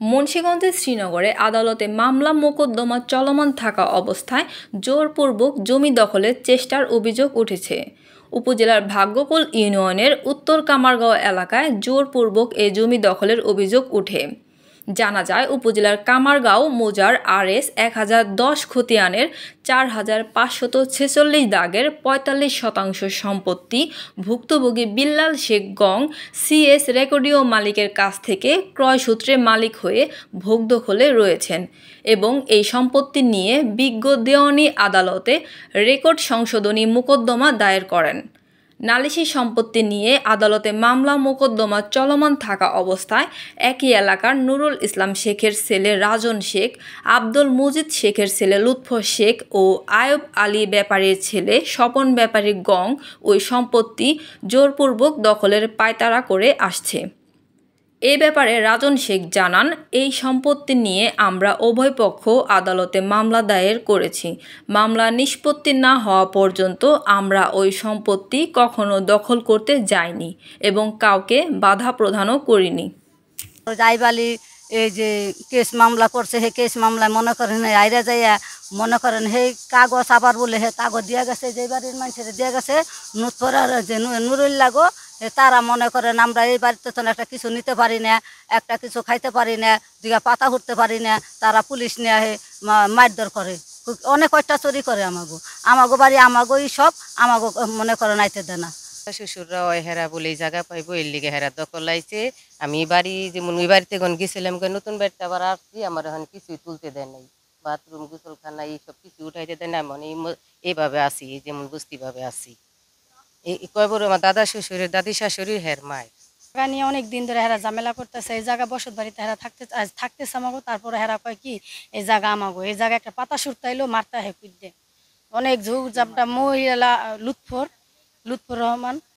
মুন্সিগঞ্জের শ্রীনগরে আদালতে মামলা মোকদ্দমা চলমান থাকা অবস্থায় জোরপূর্বক জমি দখলের চেষ্টার অভিযোগ উঠেছে। উপজেলার ভাগ্যকুল ইউনিয়নের উত্তর কামারগাঁও এলাকায় জোরপূর্বক এ জমি দখলের অভিযোগ উঠে। জানা যায়, উপজেলার কামারগাঁও মৌজার RS 1010 খতিয়ানের 4546 দাগের 45% সম্পত্তি ভুক্তভোগী বিল্লাল শেখ গং CS রেকর্ডীয় মালিকের কাছ থেকে ক্রয়সূত্রে মালিক হয়ে ভোগ দখলে রয়েছেন এবং এই সম্পত্তি নিয়ে বিজ্ঞ দেওয়ানি আদালতে রেকর্ড সংশোধনী মোকদ্দমা দায়ের করেন। নালিশি সম্পত্তি নিয়ে আদালতে মামলা মোকদ্দমা চলমান থাকা অবস্থায় একই এলাকার নুরুল ইসলাম শেখের ছেলে রাজন শেখ, আব্দুল মুজিদ শেখের ছেলে লুৎফর শেখ ও আয়ুব আলী ব্যাপারীর ছেলে স্বপন ব্যাপারী গং ওই সম্পত্তি জোরপূর্বক দখলের পায়তারা করে আসছে। এ ব্যাপারে রাজন শেখ জানান, এই সম্পত্তি নিয়ে আমরা উভয় পক্ষ আদালতে মামলা দায়ের করেছি। মামলা নিষ্পত্তি না হওয়া পর্যন্ত আমরা ওই সম্পত্তি কখনো দখল করতে যাইনি এবং কাউকে বাধা প্রদানও করিনি। আইব আলী এই যে কেস মামলা করছে, হে কেস মামলায় মনে করেন আইরা যাইয়া মনে করেন হে কাগজ আবার বলে হে কাগজ দিয়া গেছে, যে বাড়ির মানুষের দিয়া গেছে নুৎফরার যে নুরুল্লাহ গো, তারা মনে করেন আমরা এই বাড়িতে তো একটা কিছু নিতে পারি না, একটা কিছু খাইতে পারি না, দিঘা পাতা উঠতে পারি না, তারা পুলিশ নিয়ে মারধর করে, অনেক অত্যাচারই করে আমাগো বাড়ি আমাগোই সব আমাগো মনে করেন আইতে দেয় না। শ্বশুররা ওই হেরা বলে জায়গা পাইবো এর লিগে হেরা দখল আইছে। আমি বাড়ি যেমন ওই বাড়িতে এখন গেছিলাম, নতুন বাড়িতে আবার আসছি, আমার এখন কিছুই তুলতে দেয় নাই, বাথরুম গোসলখানা এইসব কিছু উঠাইতে দেয় না। মানে এইভাবে আসি, যেমন বস্তিভাবে আসি। এই কয় বড় আমার দাদা শ্বশুরের দাদি শাশুড়ির হের মায় জায়গা নিয়ে অনেক দিন ধরে হেরা ঝামেলা করতেছে। এই জায়গা বসত বাড়িতে হেরা থাকতেছে আমাগো, তারপরে হেরা কয় কি এই জায়গা আমাগো, এই জায়গা একটা পাতা সুরতাইলো মারতা হে কুইদে অনেক ঝুঁক জাপটা মহিলা লুৎফর রহমান